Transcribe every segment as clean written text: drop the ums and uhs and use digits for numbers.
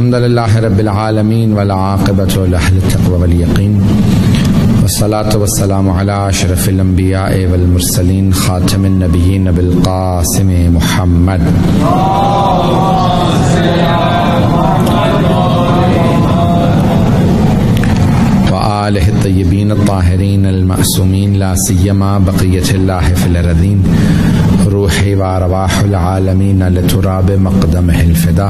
الحمد للہ رب العالمین والعاقبۃ لأہل التقوی والیقین والصلاة والسلام علی اشرف الانبیاء والمرسلین خاتم النبیین بالقاسم محمد وآلہ الطیبین الطاہرین المعصومین لا سیما بقیۃ اللہ فی الارضین روحی وارواح العالمین لتراب مقدمہ الفدا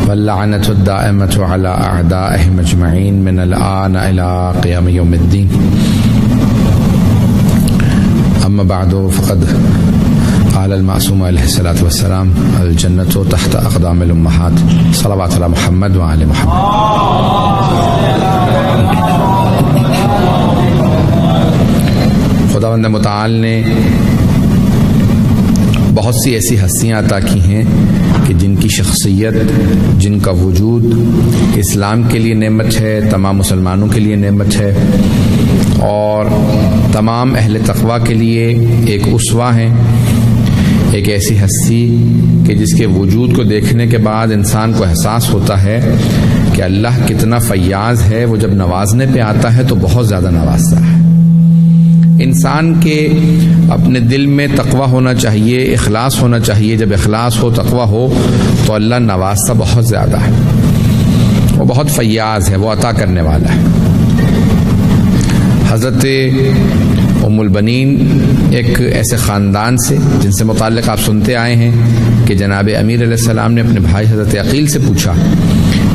واللعنة الدائمة على أعدائهم أجمعين من الآن إلى قيام يوم الدين. أما بعد فقد قال المعصوم عليه الصلاة والسلام الجنة تحت أقدام الأمهات صلوات على محمد وآل محمد. خداوند متعال نے بہت سی ایسی ہستیاں عطا کی ہیں کہ جن کی شخصیت، جن کا وجود اسلام کے لیے نعمت ہے، تمام مسلمانوں کے لیے نعمت ہے، اور تمام اہل تقویٰ کے لیے ایک اسوہ ہیں. ایک ایسی ہستی کہ جس کے وجود کو دیکھنے کے بعد انسان کو احساس ہوتا ہے کہ اللہ کتنا فیاض ہے. وہ جب نوازنے پہ آتا ہے تو بہت زیادہ نوازتا ہے. انسان کے اپنے دل میں تقویٰ ہونا چاہیے، اخلاص ہونا چاہیے. جب اخلاص ہو، تقویٰ ہو تو اللہ نوازتا بہت زیادہ ہے. وہ بہت فیاض ہے، وہ عطا کرنے والا ہے. حضرت ام البنین ایک ایسے خاندان سے جن سے متعلق آپ سنتے آئے ہیں کہ جناب امیر علیہ السلام نے اپنے بھائی حضرت عقیل سے پوچھا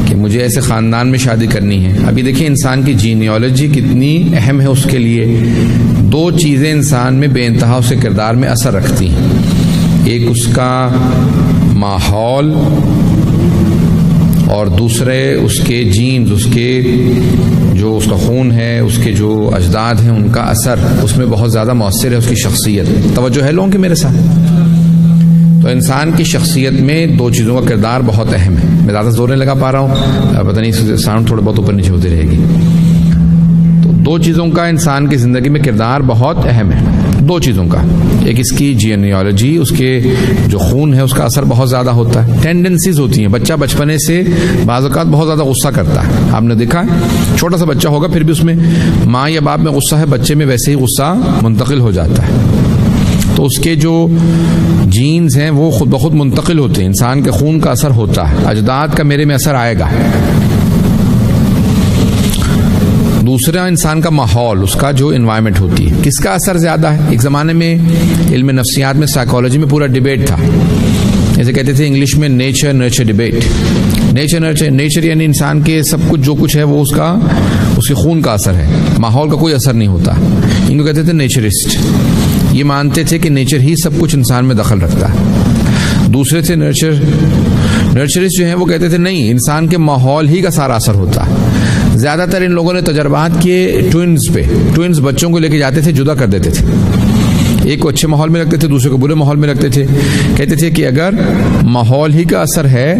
کہ مجھے ایسے خاندان میں شادی کرنی ہے. ابھی دیکھیں انسان کی جینیالوجی کتنی اہم ہے. اس کے لیے دو چیزیں انسان میں بے انتہا اس کے کردار میں اثر رکھتی ہیں. ایک اس کا ماحول اور دوسرے اس کے جینز، اس کے جو اس کا خون ہے، اس کے جو اجداد ہیں، ان کا اثر اس میں بہت زیادہ مؤثر ہے. اس کی شخصیت، توجہ ہے لوگوں کی میرے ساتھ؟ تو انسان کی شخصیت میں دو چیزوں کا کردار بہت اہم ہے. میں زیادہ زور نہیں لگا پا رہا ہوں، پتہ نہیں ساؤنڈ تھوڑا بہت اوپر نیچے ہوتی رہے گی. تو دو چیزوں کا انسان کی زندگی میں کردار بہت اہم ہے. دو چیزوں کا، ایک اس کی جینیالوجی، اس کے جو خون ہے اس کا اثر بہت زیادہ ہوتا ہے. ٹینڈنسیز ہوتی ہیں. بچہ بچپنے سے بعض اوقات بہت زیادہ غصہ کرتا ہے. آپ نے دیکھا ہے چھوٹا سا بچہ ہوگا پھر بھی اس میں ماں یا باپ میں غصہ ہے، بچے میں ویسے ہی غصہ منتقل ہو جاتا ہے. تو اس کے جو جینز ہیں وہ خود بخود منتقل ہوتے ہیں. انسان کے خون کا اثر ہوتا ہے. اجداد کا میرے میں اثر آئے گا. دوسرا انسان کا ماحول، اس کا جو انوائرمنٹ ہوتی ہے، کس کا اثر زیادہ ہے. ایک زمانے میں علم نفسیات میں، سائیکالوجی میں پورا ڈیبیٹ تھا. جیسے کہتے تھے انگلش میں نیچر نرچر ڈیبیٹ. نیچر یعنی انسان کے سب کچھ جو کچھ ہے وہ اس کے خون کا اثر ہے، ماحول کا کوئی اثر نہیں ہوتا. ان کو کہتے تھے نیچرسٹ. یہ مانتے تھے کہ نیچر ہی سب کچھ انسان میں دخل رکھتا ہے. دوسرے تھے نرچرسٹ جو ہیں وہ کہتے تھے نہیں، انسان کے ماحول ہی کا سارا اثر ہوتا ہے. زیادہ تر ان لوگوں نے تجربات کیے ٹوئنز بچوں کو لے کے جاتے تھے، جدا کر دیتے تھے. ایک کو اچھے ماحول میں رکھتے تھے، دوسرے کو برے ماحول میں رکھتے تھے. کہتے تھے کہ اگر ماحول ہی کا اثر ہے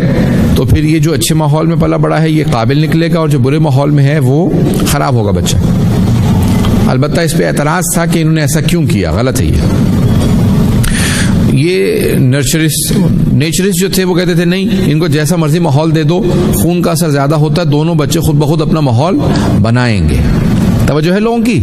تو پھر یہ جو اچھے ماحول میں پلا بڑا ہے یہ قابل نکلے گا، اور جو برے ماحول میں ہے وہ خراب ہوگا بچہ. البتہ اس پہ اعتراض تھا کہ انہوں نے ایسا کیوں کیا، غلط ہے یہ نیچرسٹ جو تھے وہ کہتے تھے نہیں، ان کو جیسا مرضی ماحول دے دو، خون کا اثر زیادہ ہوتا ہے، دونوں بچے خود بخود اپنا ماحول بنائیں گے. توجہ ہے لوگوں کی؟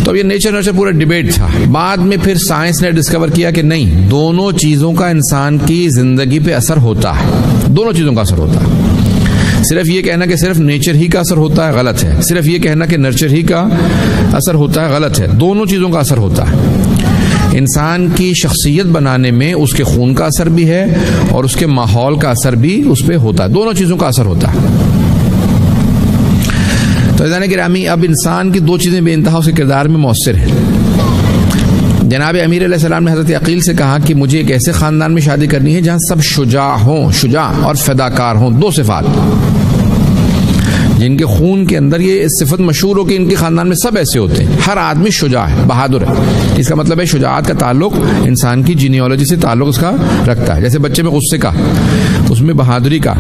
تو یہ نیچر پورا ڈیبیٹ تھا. بعد میں پھر سائنس نے ڈسکور کیا کہ نہیں، دونوں چیزوں کا انسان کی زندگی پہ اثر ہوتا ہے. دونوں چیزوں کا اثر ہوتا ہے. صرف یہ کہنا کہ صرف نیچر ہی کا اثر ہوتا ہے غلط ہے. صرف یہ کہنا کہ نرچر ہی کا اثر ہوتا ہے غلط ہے. دونوں چیزوں کا اثر ہوتا ہے. انسان کی شخصیت بنانے میں اس کے خون کا اثر بھی ہے اور اس کے ماحول کا اثر بھی اس پہ ہوتا ہے. دونوں چیزوں کا اثر ہوتا ہے. تو عزیزان گرامی، اب انسان کی دو چیزیں بے انتہا اس کے کردار میں مؤثر ہیں. جناب امیر علیہ السلام نے حضرت عقیل سے کہا کہ مجھے ایک ایسے خاندان میں شادی کرنی ہے جہاں سب شجاع اور فداکار ہوں. دو صفات جن کے خون کے اندر یہ صفت مشہور ہو کہ ان کے خاندان میں سب ایسے ہوتے ہیں. ہر آدمی شجاع ہے، بہادر ہے. اس کا مطلب ہے شجاعت کا تعلق انسان کی جینیالوجی سے تعلق اس کا رکھتا ہے. جیسے بچے میں غصے کا، اس میں بہادری کا،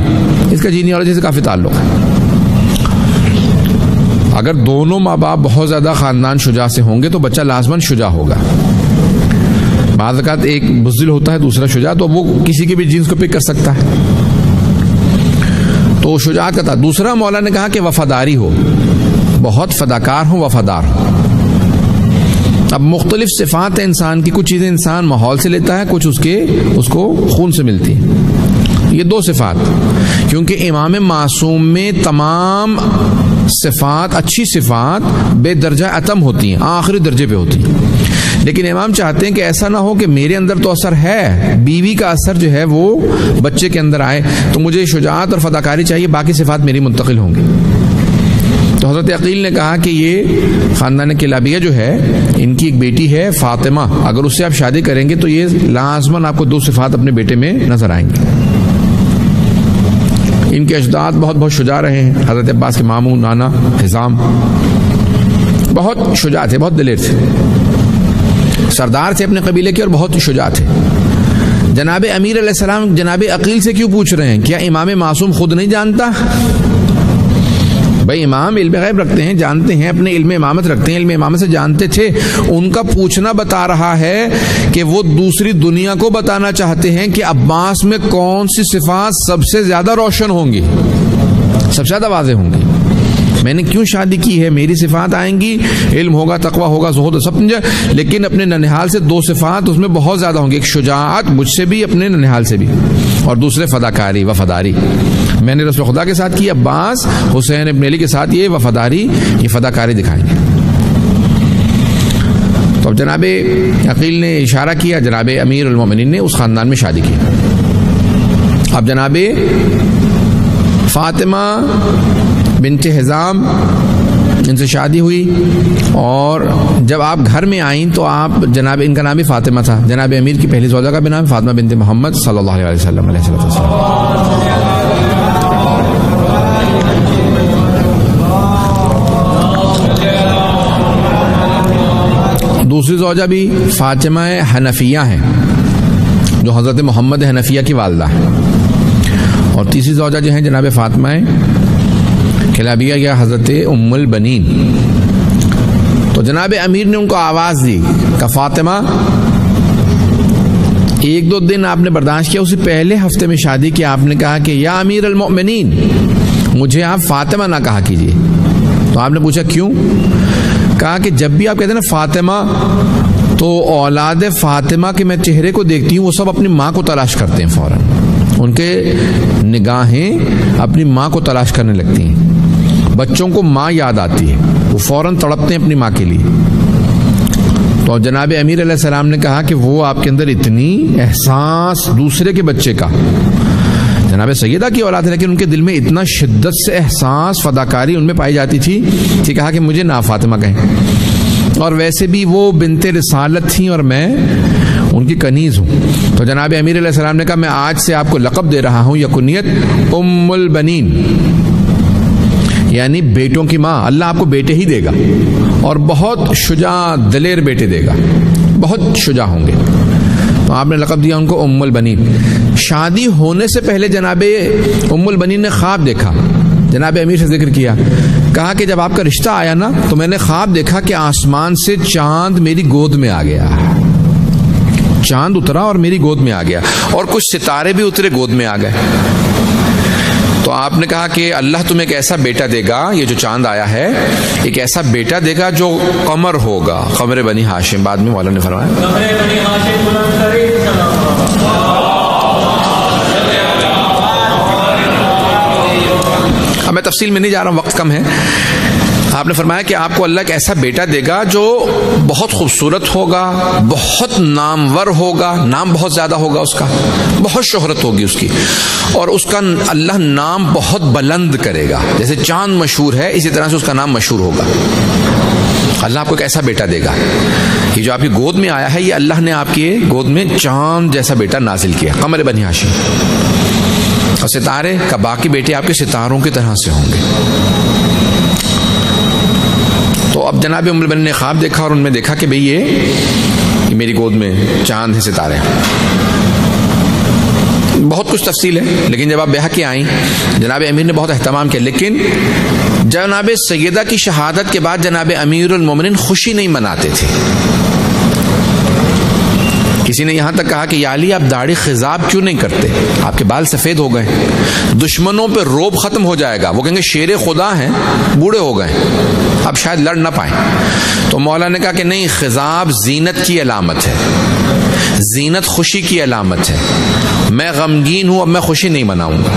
اس کا جینیالوجی سے کافی تعلق ہے. اگر دونوں ماں باپ بہت زیادہ خاندان شجاع سے ہوں گے تو بچہ لازماً شجاع ہوگا. بعض اوقات ایک بزدل ہوتا ہے دوسرا شجاع، تو وہ کسی کے بھی جینس کو پک کر سکتا ہے. تو شجاعت کا تھا. دوسرا مولا نے کہا کہ وفاداری ہو, بہت فداکار ہو, وفادار ہو. اب مختلف صفات ہیں انسان کی, کچھ چیزیں انسان ماحول سے لیتا ہے, کچھ اس کو خون سے ملتی ہے. یہ دو صفات, کیونکہ امام معصوم میں تمام صفات, اچھی صفات بے درجہ اتم ہوتی ہیں, آخری درجے پہ ہوتی ہیں. لیکن امام چاہتے ہیں کہ ایسا نہ ہو کہ میرے اندر تو اثر ہے, بیوی کا اثر جو ہے وہ بچے کے اندر آئے, تو مجھے شجاعت اور فداکاری چاہیے, باقی صفات میری منتقل ہوں گی. تو حضرت عقیل نے کہا کہ یہ خاندان کلابیہ جو ہے, ان کی ایک بیٹی ہے فاطمہ, اگر اس سے آپ شادی کریں گے تو یہ لازماً آپ کو دو صفات اپنے بیٹے میں نظر آئیں گے. ان کے اجداد بہت شجاع رہے ہیں. حضرت عباس کے ماموں نانا حزام بہت شجاع تھے, بہت دلیر تھے, سردار تھے اپنے قبیلے کے اور بہت شجاع تھے. جناب امیر علیہ السلام جناب عقیل سے کیوں پوچھ رہے ہیں؟ کیا امام معصوم خود نہیں جانتا؟ بھائی امام علم غیب رکھتے ہیں, جانتے ہیں, اپنے علم امامت رکھتے ہیں, علم امامت سے جانتے تھے. ان کا پوچھنا بتا رہا ہے کہ وہ دوسری دنیا کو بتانا چاہتے ہیں کہ عباس میں کون سی صفات سب سے زیادہ روشن ہوں گی, سب سے زیادہ واضح ہوں گی. میں نے کیوں شادی کی ہے, میری صفات آئیں گی, علم ہوگا, تقوی ہوگا, زہد, سب سمجھا, لیکن اپنے ننہال سے دو صفات اس میں بہت زیادہ ہوں گی. ایک شجاعت مجھ سے بھی, اپنے ننہال سے بھی, اور دوسرے فداکاری, وفاداری. میں نے رسول خدا کے ساتھ کی, عباس حسین ابن علی کے ساتھ یہ وفاداری, یہ فداکاری دکھائیں گے. تو اب جناب عقیل نے اشارہ کیا, جناب امیر المومنین نے اس خاندان میں شادی کی. اب جناب فاطمہ بنت حزام, ان سے شادی ہوئی, اور جب آپ گھر میں آئیں تو آپ جناب, ان کا نام بھی فاطمہ تھا, جناب امیر کی پہلی زوجہ کا بھی نام فاطمہ بنت محمد صلی اللہ علیہ وسلم علیہ وسلم. دوسری زوجہ بھی فاطمہ حنفیہ ہیں, جو حضرت محمد حنفیہ کی والدہ ہے, اور تیسری زوجہ جو ہیں جناب فاطمہ کلابیہ یا حضرت ام البنین. تو جناب امیر نے ان کو آواز دی کہ فاطمہ, ایک دو دن آپ نے برداشت کیا, اسی پہلے ہفتے میں شادی کی, آپ نے کہا کہ یا امیر المؤمنین, مجھے آپ فاطمہ نہ کہا کیجیے. تو آپ نے پوچھا کیوں؟ کہا کہ جب بھی آپ کہتے ہیں نا فاطمہ, تو اولاد فاطمہ کے میں چہرے کو دیکھتی ہوں, وہ سب اپنی ماں کو تلاش کرتے ہیں فوراً, ان کے نگاہیں اپنی ماں کو تلاش کرنے لگتی ہیں. بچوں کو ماں یاد آتی ہے, وہ فوراً تڑپتے ہیں اپنی ماں کے لیے. تو جناب امیر علیہ السلام نے کہا کہ وہ آپ کے اندر اتنی احساس دوسرے کے بچے کا, جناب سیدہ کی اولاد ہے, لیکن ان کے دل میں اتنا شدت سے احساس, فداکاری ان میں پائی جاتی تھی کہ کہا کہ مجھے نا فاطمہ کہیں, اور ویسے بھی وہ بنت رسالت تھیں اور میں ان کی کنیز ہوں. تو جناب امیر علیہ السلام نے کہا میں آج سے آپ کو لقب دے رہا ہوں, یا کنیت ام البنین, یعنی بیٹوں کی ماں. اللہ آپ کو بیٹے ہی دے گا, اور بہت شجاع دلیر بیٹے دے گا, بہت شجاع ہوں گے. تو آپ نے لقب دیا ان کو ام البنین. شادی ہونے سے پہلے جناب ام البنین نے خواب دیکھا, جناب امیر سے ذکر کیا, کہا کہ جب آپ کا رشتہ آیا نا تو میں نے خواب دیکھا کہ آسمان سے چاند میری گود میں آ گیا, چاند اترا اور میری گود میں آ گیا, اور کچھ ستارے بھی اترے, گود میں آ گئے. تو آپ نے کہا کہ اللہ تمہیں ایک ایسا بیٹا دے گا, یہ جو چاند آیا ہے ایک ایسا بیٹا دے گا جو قمر ہوگا, قمر بنی ہاشم. بعد میں مولانا نے فرمایا اب میں تفصیل میں نہیں جا رہا ہوں, وقت کم ہے. آپ نے فرمایا کہ آپ کو اللہ ایک ایسا بیٹا دے گا جو بہت خوبصورت ہوگا, بہت نامور ہوگا, نام بہت زیادہ ہوگا اس کا, بہت شہرت ہوگی اس کی, اور اس کا اللہ نام بہت بلند کرے گا. جیسے چاند مشہور ہے اسی طرح سے اس کا نام مشہور ہوگا. اللہ آپ کو ایک ایسا بیٹا دے گا, یہ جو آپ کی گود میں آیا ہے یہ اللہ نے آپ کی گود میں چاند جیسا بیٹا نازل کیا, قمر بنی ہاشم. اور ستارے کا باقی بیٹے آپ کے ستاروں کی طرح سے ہوں گے. تو اب جناب ام البنین نے خواب دیکھا, اور ان میں دیکھا کہ بھئی یہ میری گود میں چاند ہیں, ستارے ہیں. بہت کچھ تفصیل ہے, لیکن جب آپ بیہقی آئیں جناب امیر نے بہت اہتمام کیا. لیکن جناب سیدہ کی شہادت کے بعد جناب امیر المومنین خوشی نہیں مناتے تھے. کسی نے یہاں تک کہا کہ یا علی آپ داڑھی خضاب کیوں نہیں کرتے، آپ کے بال سفید ہو گئے، دشمنوں پہ روب ختم ہو جائے گا، وہ کہیں گے شیر خدا ہیں، بوڑھے ہو گئے، اب شاید لڑ نہ پائیں۔ تو مولا نے کہا کہ نہیں، خضاب زینت کی علامت ہے، زینت خوشی کی علامت ہے، میں غمگین ہوں، اب میں خوشی نہیں مناؤں گا،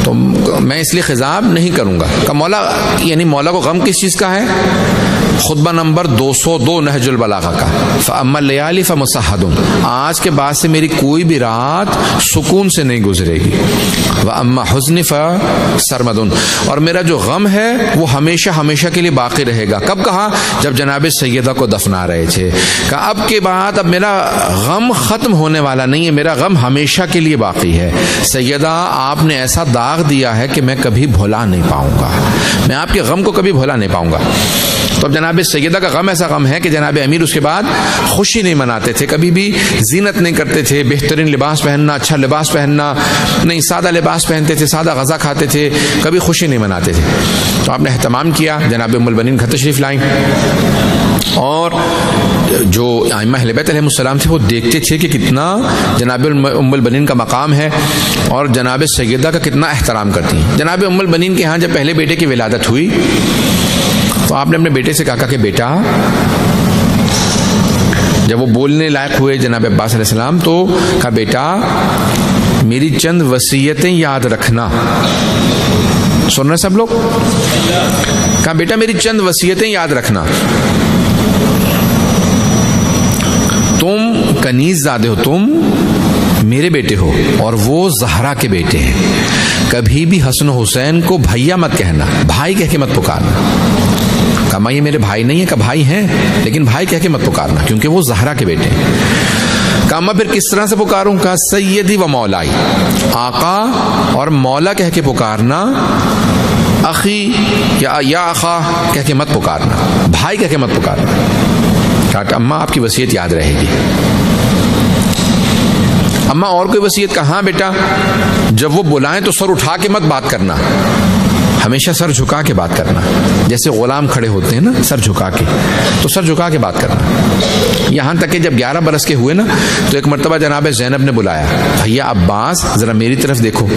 تو میں اس لیے خضاب نہیں کروں گا۔ کہ مولا، یعنی مولا کو غم کس چیز کا ہے؟ خطبہ نمبر 202 نہج البلاغہ کا، فَأَمَّا اللَّيَالِ فَمُسَحَّدٌ، آج کے بعد سے میری کوئی بھی رات سکون سے نہیں گزرے گی، وَأَمَّا حُزْنِ فَسَرْمَدٌ، اور میرا جو غم ہے وہ ہمیشہ ہمیشہ کے لیے باقی رہے گا۔ کب کہا؟ جب جناب سیدہ کو دفنا رہے تھے، کہا اب کے بعد اب میرا غم ختم ہونے والا نہیں ہے، میرا غم ہمیشہ کے لیے باقی ہے۔ سیدہ آپ نے ایسا داغ دیا ہے کہ میں کبھی بھلا نہیں پاؤں گا، میں آپ کے غم کو کبھی بھلا نہیں پاؤں گا۔ تو اب جناب سیدہ کا غم ایسا غم ہے کہ جناب امیر اس کے بعد خوشی نہیں مناتے تھے، کبھی بھی زینت نہیں کرتے تھے، بہترین لباس پہننا، اچھا لباس پہننا نہیں، سادہ لباس پہنتے تھے، سادہ غذا کھاتے تھے، کبھی خوشی نہیں مناتے تھے۔ تو آپ نے اہتمام کیا، جناب ام البنین خط تشریف لائیں، اور جو ائمہ اہل بیت علیہم السلام تھے وہ دیکھتے تھے کہ کتنا جناب ام البنین کا مقام ہے اور جناب سیدہ کا کتنا احترام کرتی ہیں۔ جناب ام البنین کے ہاں جب پہلے بیٹے کی ولادت ہوئی تو آپ نے اپنے بیٹے سے کہا کہ بیٹا، جب وہ بولنے لائق ہوئے جناب عباس علیہ السلام، تو کہا بیٹا میری چند وصیتیں یاد رکھنا۔ سن رہے سب لوگ؟ کہا بیٹا میری چند وصیتیں یاد رکھنا، تم کنیز زادے ہو، تم میرے بیٹے ہو اور وہ زہرا کے بیٹے ہیں، کبھی بھی حسن و حسین کو بھیا مت کہنا، بھائی کہہ کے مت پکارنا۔ کہا یہ میرے بھائی نہیں ہے، کہ بھائی ہیں لیکن بھائی کہہ کے مت پکارنا کیونکہ وہ زہرا کے بیٹے ہیں۔ کہا پھر کس طرح سے پکاروں؟ کہا سیدی و مولائی، آقا اور مولا کہہ کے پکارنا، اخی یا آقا کہہ کے مت پکارنا، بھائی کہہ کے مت پکارنا۔ کہا کہ اماں آپ کی وصیت یاد رہے گی۔ اماں اور کوئی وصیت؟ کہا ہاں بیٹا، جب وہ بلائیں تو سر اٹھا کے مت بات کرنا، ہمیشہ سر جھکا کے بات کرنا، جیسے غلام کھڑے ہوتے ہیں نا سر جھکا کے، تو سر جھکا کے بات کرنا۔ یہاں تک کہ جب 11 برس کے ہوئے نا تو ایک مرتبہ جناب زینب نے بلایا، بھیا عباس ذرا میری طرف دیکھو۔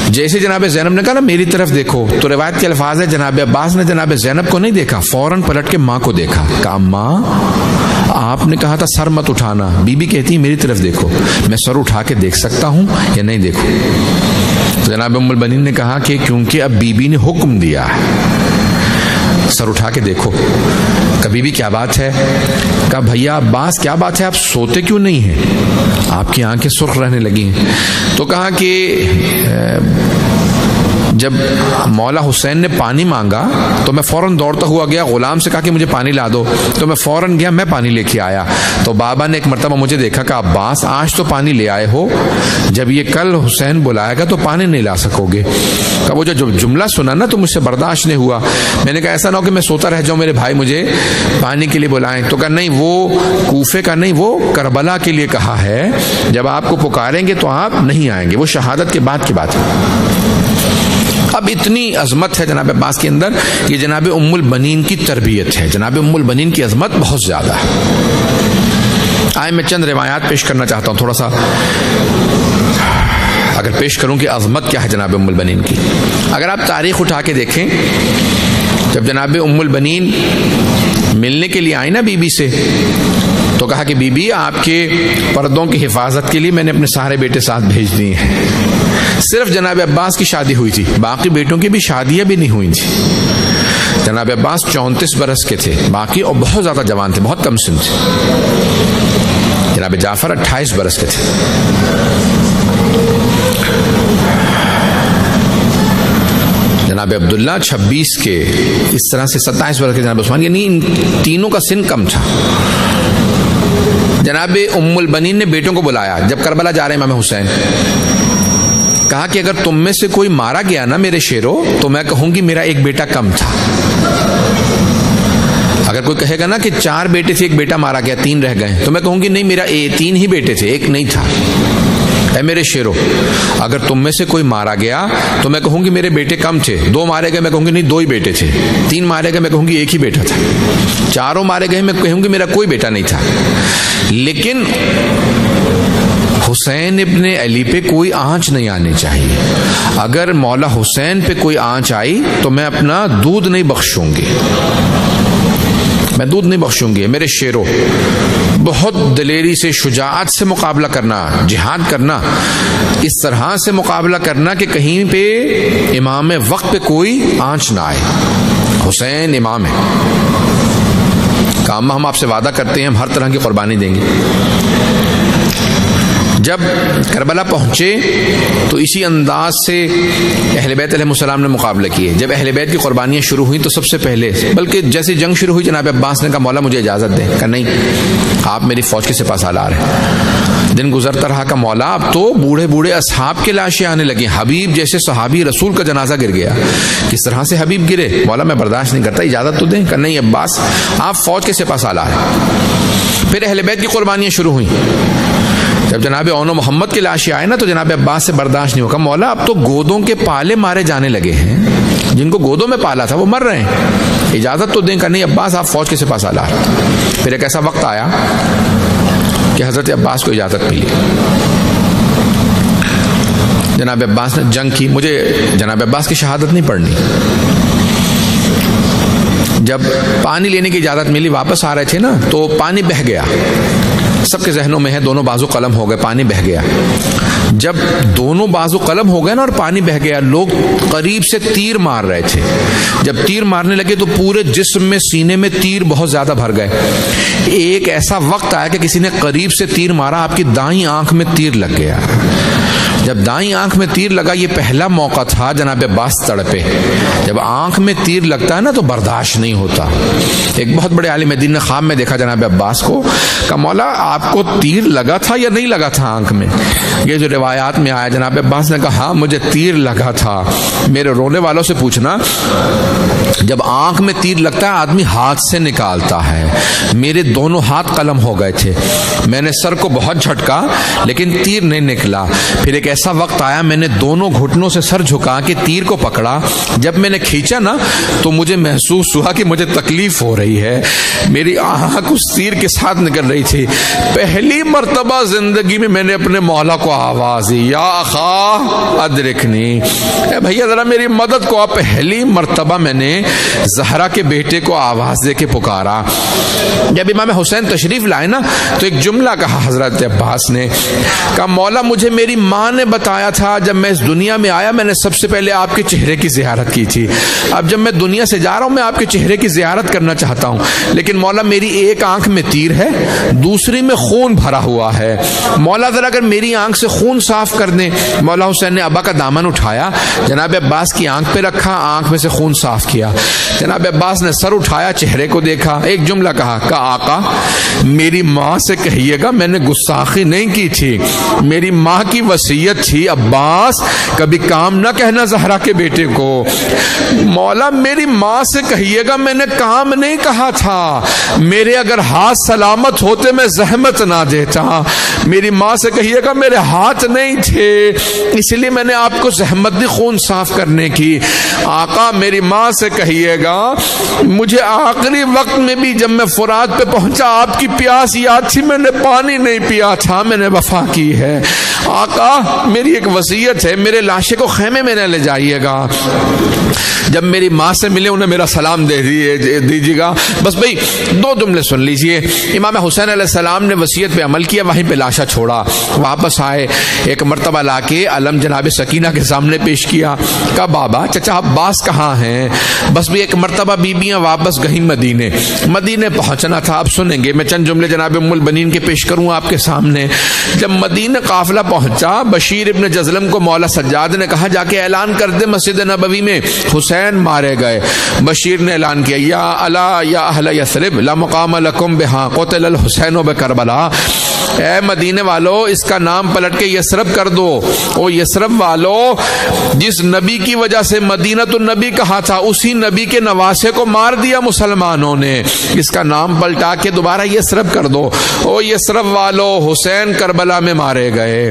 جیسے جناب زینب نے کہا نا میری طرف دیکھو، تو روایت کے الفاظ ہے جناب عباس نے جناب زینب کو نہیں دیکھا، فوراً پلٹ کے ماں کو دیکھا۔ کہا ماں آپ نے کہا تھا سر مت اٹھانا، بی بی کہتی میری طرف دیکھو، میں سر اٹھا کے دیکھ سکتا ہوں یا نہیں دیکھوں؟ تو جناب ام البنین نے کہا کہ کیونکہ اب بی بی نے حکم دیا ہے، سر اٹھا کے دیکھو۔ کبھی بھی کیا بات ہے؟ کہا بھیا عباس کیا بات ہے، آپ سوتے کیوں نہیں ہیں؟ آپ کی آنکھیں سرخ رہنے لگی ہیں۔ تو کہا کہ جب مولا حسین نے پانی مانگا تو میں فوراً دوڑتا ہوا گیا، غلام سے کہا کہ مجھے پانی لا دو، تو میں فوراً گیا، میں پانی لے کے آیا۔ تو بابا نے ایک مرتبہ مجھے دیکھا کہ عباس آج تو پانی لے آئے ہو، جب یہ کل حسین بلائے گا تو پانی نہیں لا سکو گے۔ کہ وہ جو جملہ سنا نا تو مجھ سے برداشت نہیں ہوا، میں نے کہا ایسا نہ ہو کہ میں سوتا رہ جاؤں، میرے بھائی مجھے پانی کے لیے بلائیں۔ تو کہا نہیں، وہ کوفے کا نہیں، وہ کربلا کے لیے کہا ہے، جب آپ کو پکاریں گے تو آپ نہیں آئیں گے، وہ شہادت کے بعد کی بات ہے۔ اب اتنی عظمت ہے جناب عباس کے اندر، یہ جناب ام البنین کی تربیت ہے، جناب ام البنین کی عظمت بہت زیادہ ہے۔ آئے میں چند روایات پیش کرنا چاہتا ہوں، تھوڑا سا اگر پیش کروں کہ عظمت کیا ہے جناب ام البنین کی۔ اگر آپ تاریخ اٹھا کے دیکھیں، جب جناب ام البنین ملنے کے لیے آئی نا بی بی سے، تو کہا کہ بی بی آپ کے پردوں کی حفاظت کے لیے میں نے اپنے سارے بیٹے ساتھ بھیج دیے ہیں۔ صرف جناب عباس کی شادی ہوئی تھی، باقی بیٹوں کی بھی شادیاں بھی نہیں ہوئی تھی۔ جناب عباس 34 برس کے تھے، باقی اور بہت زیادہ جوان تھے، بہت کم سن تھے۔ جناب جعفر 28 برس کے تھے۔ جناب عبداللہ 26 کے، اس طرح سے 27 برس کے جناب عثمان، یعنی ان تینوں کا سن کم تھا۔ جناب ام البنین نے بیٹوں کو بلایا، جب کربلا جا رہے امام حسین، کہا کہ اگر تم میں سے کوئی مارا گیا نا میرے شیرو تو میں کہوں گی میرا ایک بیٹا کم تھا۔ اگر کوئی کہے گا نا کہ 4 بیٹے تھے، ایک بیٹا مارا گیا، 3 رہ گئے، تو میں کہوں گی نہیں، میرا 3 ہی بیٹے تھے، ایک نہیں تھا۔ اے میرے شیرو، اگر تم میں سے کوئی مارا گیا تو میں کہوں گی میرے بیٹے کم تھے، 2 مارے گئے میں کہوں گی نہیں 2 ہی بیٹے تھے، 3 مارے گئے میں کہوں گی 1 ہی بیٹا تھا، 4 مارے گئے میں کہوں گی میرا کوئی بیٹا نہیں تھا۔ لیکن حسین ابن علی پہ کوئی آنچ نہیں آنی چاہیے۔ اگر مولا حسین پہ کوئی آنچ آئی تو میں اپنا دودھ نہیں بخشوں گی، میں دودھ نہیں بخشوں گی۔ میرے شیرو، بہت دلیری سے، شجاعت سے مقابلہ کرنا، جہاد کرنا، اس طرح سے مقابلہ کرنا کہ کہیں پہ امام وقت پہ کوئی آنچ نہ آئے۔ حسین امام ہے، کام ہم آپ سے وعدہ کرتے ہیں ہم ہر طرح کی قربانی دیں گے۔ جب کربلا پہنچے تو اسی انداز سے اہل بیت علیہ السلام نے مقابلہ کیے۔ جب اہل بیت کی قربانیاں شروع ہوئیں تو سب سے پہلے، بلکہ جیسے جنگ شروع ہوئی، جناب عباس نے کہا مولا مجھے اجازت دیں، کہا نہیں، آپ میری فوج کے سپاہ سالار ہیں۔ دن گزرتا رہا کہ مولا اب تو بوڑھے بوڑھے اصحاب کے لاشیں آنے لگی، حبیب جیسے صحابی رسول کا جنازہ گر گیا۔ کس طرح سے حبیب گرے؟ مولا میں برداشت نہیں کرتا، اجازت تو دیں، کہا نہیں عباس آپ فوج کے سپاہ سالار ہیں۔ پھر اہل بیت کی قربانیاں شروع ہوئیں۔ جب جناب اون و محمد کی لاشیں آئے نا تو جناب عباس سے برداشت نہیں ہوگا، مولا اب تو گودوں کے پالے مارے جانے لگے ہیں، جن کو گودوں میں پالا تھا وہ مر رہے ہیں، اجازت تو دیں، کہ نہیں عباس آپ فوج کے سپاہ سالار۔ پھر ایک ایسا وقت آیا کہ حضرت عباس کو اجازت ملی، جناب عباس نے جنگ کی۔ مجھے جناب عباس کی شہادت نہیں پڑھنی۔ جب پانی لینے کی اجازت ملی، واپس آ رہے تھے نا تو پانی بہہ گیا، سب کے ذہنوں میں ہے دونوں بازو قلم ہو گئے، پانی بہہ گیا۔ جب دونوں بازو قلم ہو گئے نا اور پانی بہہ گیا، لوگ قریب سے تیر مار رہے تھے۔ جب تیر مارنے لگے تو پورے جسم میں، سینے میں تیر بہت زیادہ بھر گئے۔ ایک ایسا وقت آیا کہ کسی نے قریب سے تیر مارا، آپ کی دائیں آنکھ میں تیر لگ گیا۔ جب دائیں آنکھ میں تیر لگا، یہ پہلا موقع تھا جناب عباس تڑپے۔ جب آنکھ میں تیر لگتا ہے نا تو برداشت نہیں ہوتا۔ ایک بہت بڑے عالم دین نے خواب میں دیکھا جناب عباس کو، کہا مولا آپ کو تیر لگا تھا یا نہیں لگا تھا آنکھ میں؟ یہ جو روایات میں آیا، جناب عباس نے کہا ہاں مجھے تیر لگا تھا۔ میرے رونے والوں سے پوچھنا، جب آنکھ میں تیر لگتا ہے آدمی ہاتھ سے نکالتا ہے، میرے دونوں ہاتھ قلم ہو گئے تھے، میں نے سر کو بہت جھٹکا لیکن تیر نہیں نکلا۔ پھر ایک ایسا وقت آیا میں نے دونوں گھٹنوں سے سر جھکا کے تیر کو پکڑا، جب میں نے کھینچا نا تو مجھے محسوس ہوا کہ مجھے تکلیف ہو رہی ہے، میری آنکھ اس تیر کے ساتھ نکل رہی تھی۔ پہلی مرتبہ زندگی میں نے اپنے مولا کو آواز دی، یا اخا ادرکنی، اے بھیا ذرا میری مدد کو۔ پہلی مرتبہ میں نے زہرا کے بیٹے کو آواز دے کے پکارا۔ جب امام حسین تشریف لائے نا تو ایک جملہ کہا حضرت عباس نے، کہا مولا مجھے میری ماں نے بتایا تھا جب میں اس دنیا میں آیا میں نے سب سے پہلے آپ کے چہرے کی زیارت کی تھی، اب جب میں دنیا سے جا رہا ہوں میں آپ کے چہرے کی زیارت کرنا چاہتا ہوں، لیکن مولا میری ایک آنکھ میں تیر ہے، دوسری میں خون بھرا ہوا ہے، مولا ذرا اگر میری آنکھ سے خون صاف کر دیں۔ مولا حسین نے ابا کا دامن اٹھایا، جناب عباس کی آنکھ پہ رکھا، آنکھ میں سے خون صاف کیا۔ جناب عباس نے سر اٹھایا، چہرے کو دیکھا، ایک جملہ کہا کہ آقا میری ماں سے کہیے گا میں نے گستاخی نہیں کی تھی، میری ماں کی وصیت تھی عباس کبھی کام نہ کہنا زہرا کے بیٹے کو۔ مولا میری ماں سے کہیے گا میں نے کام نہیں کہا تھا، میرے اگر ہاتھ سلامت ہوتے میں زحمت نہ دیتا، میری ماں سے کہیے گا میرے ہاتھ نہیں تھے اس لیے میں نے آپ کو زحمت دی خون صاف کرنے کی۔ آقا میری ماں سے کہیے گا مجھے آخری وقت میں بھی جب میں فرات پہ پہنچا آپ کی پیاس یاد تھی، میں نے پانی نہیں پیا تھا، میں نے وفا کی ہے۔ آقا میری ایک وصیت ہے، میرے لاشے کو خیمے میں نہ لے جائیے گا، جب میری ماں سے ملے انہیں میرا سلام دے دیجیے گا۔ بس بھئی دو جملے سن لیجئے۔ امام حسین علیہ السلام نے وصیت پہ عمل کیا، وہیں پہ لاشا چھوڑا، واپس آئے، ایک مرتبہ لا کے علم جناب سکینہ کے سامنے پیش کیا، کہا بابا چچا عباس کہاں ہیں؟ بس بھی ایک مرتبہ بیبیاں واپس گئیں مدینے پہنچنا تھا، اب سنیں گے، میں چند جملے جناب ام البنین کے پیش کروں آپ کے سامنے۔ جب مدینے قافلہ پہنچا، بشیر بشیر ابن جزلم کو مولا سجاد نے کہا جا کے اعلان کر دے مسجد نبوی میں حسین مارے گئے. بشیر نے اعلان کیا یا الا یا اہل یثرب لا مقام لکم بہا قتل الحسین بکربلا. اے مدینے والو اس کا نام پلٹ کے یثرب کر دو. او یثرب والو جس نبی کی وجہ سے مدینۃ النبی کہا تھا اسی نبی کے نواسے کو مار دیا مسلمانوں نے, اس کا نام پلٹا کے دوبارہ یثرب کر دو. او یثرب والو حسین کربلا میں مارے گئے.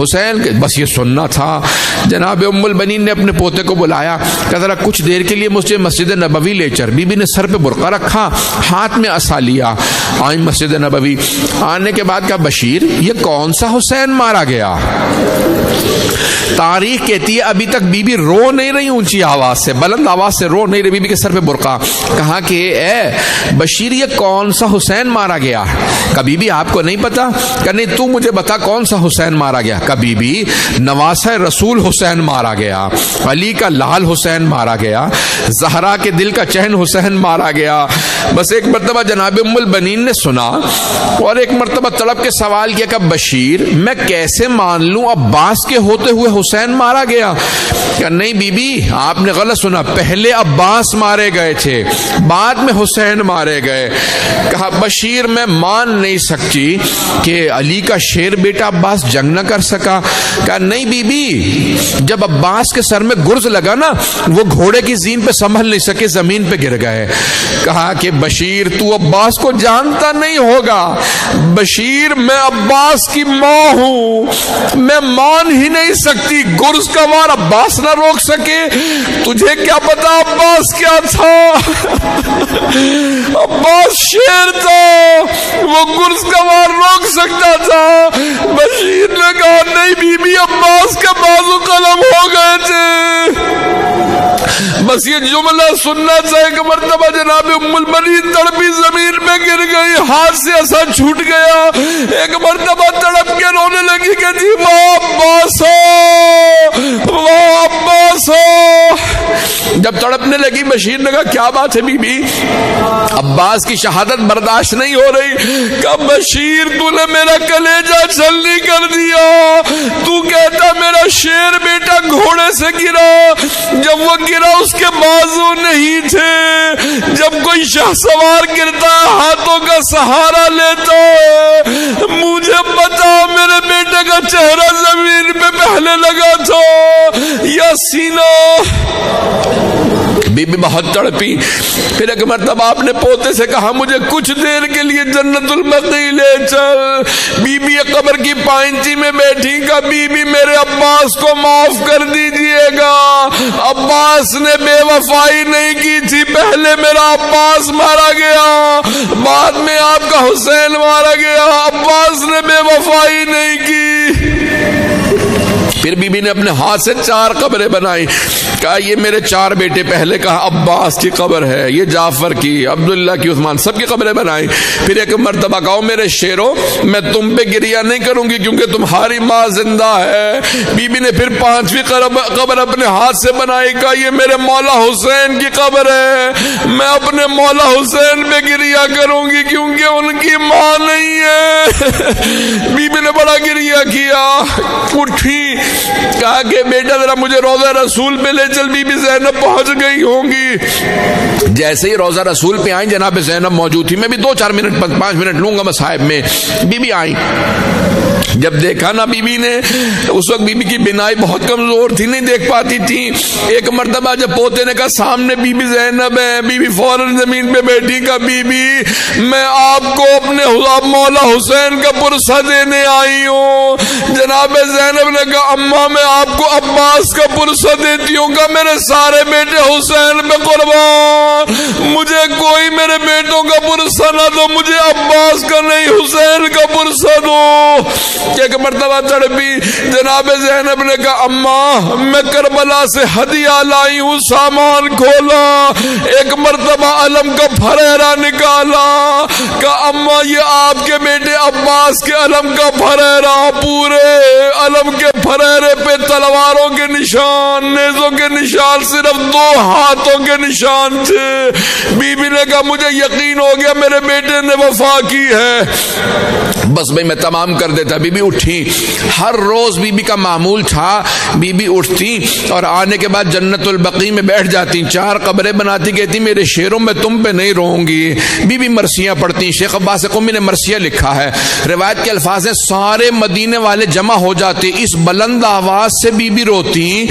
حسین بس یہ سننا تھا. جناب ام البنین نے اپنے پوتے کو بلایا کہ ذرا کچھ دیر کے لیے مجھے مسجد نبوی لے چل. بی بی نے سر پہ برقع رکھا, ہاتھ میں عصا لیا, آئی مسجد نبوی. آنے کے بعد کہا بشیر یہ کون سا حسین مارا گیا؟ تاریخ کہتی ہے ابھی تک بی بی رو نہیں رہی اونچی آواز سے, بلند آواز سے رو نہیں رہی. بی بی کے سر پہ برقع. کہا کہ اے بشیر یہ کون سا حسین مارا گیا؟ کبھی بھی آپ کو نہیں پتا؟ کہ نہیں تو مجھے بتا کون سا حسین مارا گیا. کبھی بھی نواسہ رسول حسین مارا گیا, علی کا لال حسین مارا گیا, زہرا کے دل کا چین حسین مارا گیا. بس ایک مرتبہ جناب ام البنین نے سنا اور ایک مرتبہ تڑپ کے سوال کیا کہ بشیر میں کیسے مان لوں عباس کے ہوتے ہوئے حسین مارا گیا؟ کہ نہیں بی بی آپ نے غلط سنا, پہلے عباس مارے گئے تھے بعد میں حسین مارے گئے. کہا بشیر میں مان نہیں سکتی کہ علی کا شیر بیٹا عباس جنگ نہ کر سکا. کہا نہیں بی بی جب عباس کے سر میں گرز لگا نا وہ گھوڑے کی زین پہ سنبھل نہیں سکے, زمین پہ گر گئے. کہا کہ بشیر تو عباس کو جانتا نہیں ہوگا, بشیر میں عباس کی ماں ہوں, میں مان ہی نہیں سکتی گرز کا وار عباس نہ روک سکے. تجھے کیا پتا عباس کیا تھا؟ عباس شیر تھا, وہ گرز کا وار روک سکتا تھا. بشیر نے کہا نہیں بی بی عباس کے بازو قلم ہو گئے تھے. بس یہ جملہ سننا چاہے کہ مرتبہ جناب ام البنین تڑپی زمین پہ گر گئی, ہاتھ سے عصا چھوٹ گیا. ایک مرتبہ تڑپ کے رونے لگی کہ جی واہ عباس ہو, واہ عباس ہو. جب تڑپنے لگی بشیر نے کہا کیا بات ہے بی بی؟ عباس کی شہادت برداشت نہیں ہو رہی. کہ بشیر تو نے میرا کلیجہ چھلنی کر دیا. تو کہتا میرا شیر بیٹا گھوڑے سے گرا, جب وہ گرا اس کے بازو نہیں تھے. جب کوئی شاہ سوار گرتا ہاتھوں کا سہارا لیتا ہے, مجھے پتا میرے بیٹے کا چہرہ زمین پہ پہلے لگا تھا یا سینہ. بی بی بہت تڑپی. پھر ایک مرتبہ آپ نے پوتے سے کہا مجھے کچھ دیر کے لیے جنت البقیع لے چل. بی بی قبر کی پائنچی میں بیٹھی. کا بی بی میرے عباس کو معاف کر دیجئے گا, عباس نے بے وفائی نہیں کی تھی, پہلے میرا عباس مارا گیا بعد میں آپ کا حسین مارا گیا, عباس نے بے وفائی نہیں کی. پھر بی بی نے اپنے ہاتھ سے 4 قبریں بنائی. کہا یہ میرے 4 بیٹے, پہلے کہا عباس کی قبر ہے, یہ جعفر کی, عبداللہ کی, عثمان, سب کی قبریں بنائی. پھر ایک مرتبہ کہو میرے شیرو میں تم پہ گریہ نہیں کروں گی کیونکہ تمہاری ماں زندہ ہے. بی بی نے پھر 5ویں قبر اپنے ہاتھ سے بنائی. کہا یہ میرے مولا حسین کی قبر ہے, میں اپنے مولا حسین پہ گریہ کروں گی کیونکہ ان کی ماں نہیں ہے. بی بی نے بڑا گریہ کیا. اٹھی, کہا کہ بیٹا ذرا مجھے روضہ رسول پہ لے چل. بی بی زینب پہنچ گئی ہوں گی. جیسے ہی روضہ رسول پہ آئیں جناب زینب موجود تھی. میں بھی 2-4 منٹ 5 منٹ لوں گا مصاحب میں. بی بی آئیں. جب دیکھا نا بی بی نے, اس وقت بی بی کی بینائی بہت کمزور تھی, نہیں دیکھ پاتی تھی. ایک مرتبہ جب پوتے نے کہا سامنے بی بی زینب ہے, بی بی فوراً زمین پہ بیٹھی. کا بی بی میں آپ کو اپنے مولا حسین کا پرسہ دینے آئی ہوں. جناب زینب نے کہا اماں میں آپ کو عباس کا پرسہ دیتی ہوں. کہ میرے سارے بیٹے حسین پہ قربان, مجھے کوئی میرے بیٹوں کا پرسہ نہ دو, مجھے عباس کا نہیں حسین کا پرسہ دو. ایک مرتبہ تڑپی. جناب زینب نے کہا اماں میں کربلا سے ہدیہ لائی ہوں, سامان کھولا. ایک مرتبہ علم کا پھریرا نکالا. کہا اماں یہ آپ کے بیٹے عباس کے علم کا پھریرا, پورے علم کے پھریرا چہرے پہ تلواروں کے نشان، نیزوں کے نشان، صرف 2 ہاتھوں کے نشان تھے۔ بی بی نے کہا مجھے یقین ہو گیا میرے بیٹے نے وفا کی ہے۔ بس بھئی میں تمام کر دیتا۔ بی بی اٹھی، ہر روز بی بی کا معمول تھا، بی بی اٹھتی اور آنے کے بعد جنت البقیع میں بیٹھ جاتی، 4 قبریں بناتی، کہتی میرے شیروں میں تم پہ نہیں رہوں گی۔ بی بی مرثیہ پڑھتی، شیخ عباس قمی نے مرثیہ لکھا ہے، روایت کے الفاظ ہیں سارے مدینے والے جمع ہو جاتے، اس بلند آواز سے بی بی روتی،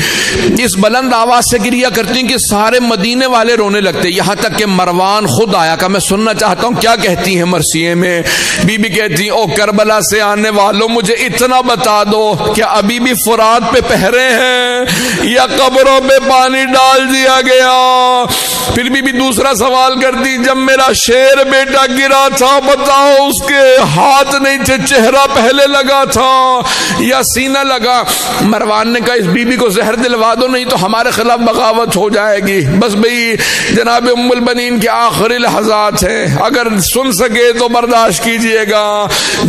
اس بلند آواز سے گریہ کرتی کہ سارے مدینے والے رونے لگتے، یہاں تک کہ مروان خود آیا کہ میں سننا چاہتا ہوں کیا کہتی ہیں مرثیے میں۔ بی بی کہتی او کربلا سے آنے والوں مجھے اتنا بتا دو کہ ابھی بھی فرات پہ پہرے ہیں یا قبروں پہ پانی ڈال دیا گیا۔ پھر بی بی دوسرا سوال کرتی جب میرا شیر بیٹا گرا تھا بتاؤ اس کے ہاتھ نہیں تھے، چہرہ پہلے لگا تھا یا سینہ لگا؟ مروان نے کہا اس بی بی کو زہر دلوا دو نہیں تو ہمارے خلاف بغاوت ہو جائے گی۔ بس بھئی جناب ام البنین کے آخری لحظات ہیں، اگر سن سکے تو برداشت کیجئے گا۔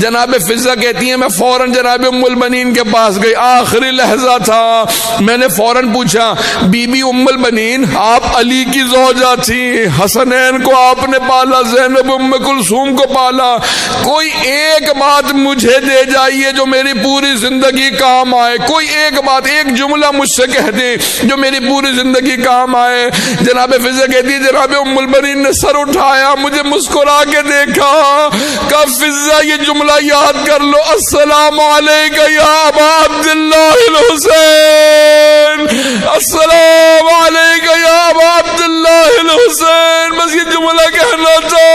جناب فضہ کہتی ہیں میں فوراً جناب ام البنین کے پاس گئی، آخری لحظہ تھا، میں نے فوراً پوچھا بی بی ام البنین آپ علی کی زوجہ تھی، حسنین کو آپ نے پالا، زینب ام کلثوم کو پالا، کوئی ایک بات مجھے دے جائیے جو میری پوری زندگی کام آئے، کوئی ایک بات، ایک جملہ مجھ سے کہہ دیں جو میری پوری زندگی کام آئے۔ جناب فضہ کہتی جناب ام البنین نے سر اٹھایا، مجھے مسکرا کے دیکھا، کہا فضہ یہ جملہ یاد کر لو، السلام علیکہ یا ابا عبداللہ الحسین، السلام علیکہ یا ابا عبداللہ الحسین، بس یہ جملہ کہنا تھا۔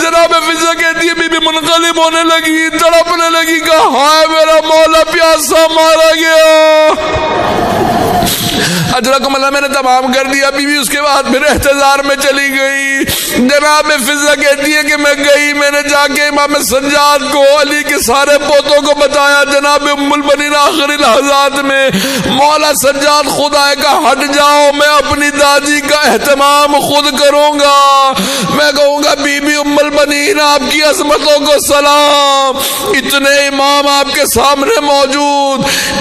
جناب فضہ کہتی ہے بی بی منقلب ہونے لگی، تڑپنے لگی، کہا ہائے میرا مولا پیاسا مارا گیا۔ اجرکم اللہ میں نے تمام کر دیا۔ بی بی اس کے بعد پھر احتضار میں چلی گئی۔ جناب فضہ کہتی ہے کہ میں گئی، میں نے جا کے امام سجاد کو، علی کے سارے پوتوں کو بتایا۔ جناب ام البنین آخری لحظات میں مولا سجاد خود آئے گا ہٹ جاؤ میں اپنی دادی کا اہتمام خود کروں گا، میں کہوں گا بی بی ام البنین آپ کی عظمتوں کو سلام۔ اتنے امام آپ کے سامنے موجود،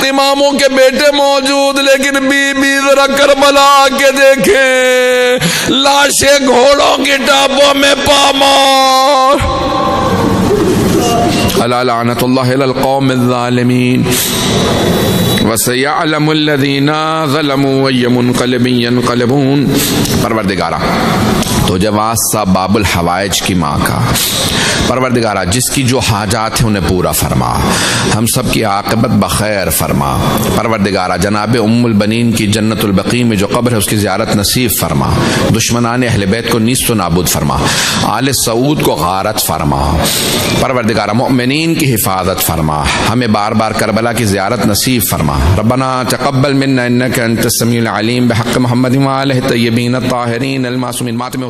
اماموں کے بیٹے موجود، لیکن بی بی ذرا کربلا آ کے دیکھیں، لاشیں گھوڑوں کی ٹاپوں میں پامار۔ الا لعنت اللہ علی القوم الظالمین وَسَيَعْلَمُ الَّذِينَ ظَلَمُوا أَيَّ مُنْقَلِبٍ يَنْقَلِبُونَ۔ پروردگارہ تو جواز سا باب الحوائج کی ماں کا، پروردگارہ جس کی جو حاجات ہیں انہیں پورا فرما، ہم سب کی عاقبت بخیر فرما۔ پروردگارہ جناب ام البنین کی جنت البقیع میں جو قبر ہے اس کی زیارت نصیب فرما، دشمنان اہل بیت کو نیست و نابود فرما، آل سعود کو غارت فرما۔ پروردگارہ مؤمنین کی حفاظت فرما، ہمیں بار بار کربلا کی زیارت نصیب فرما۔ ربنا تقبل منا انك انت السميع العليم بحق محمد وآله الطيبين الطاهرين المعصومين۔ ماتم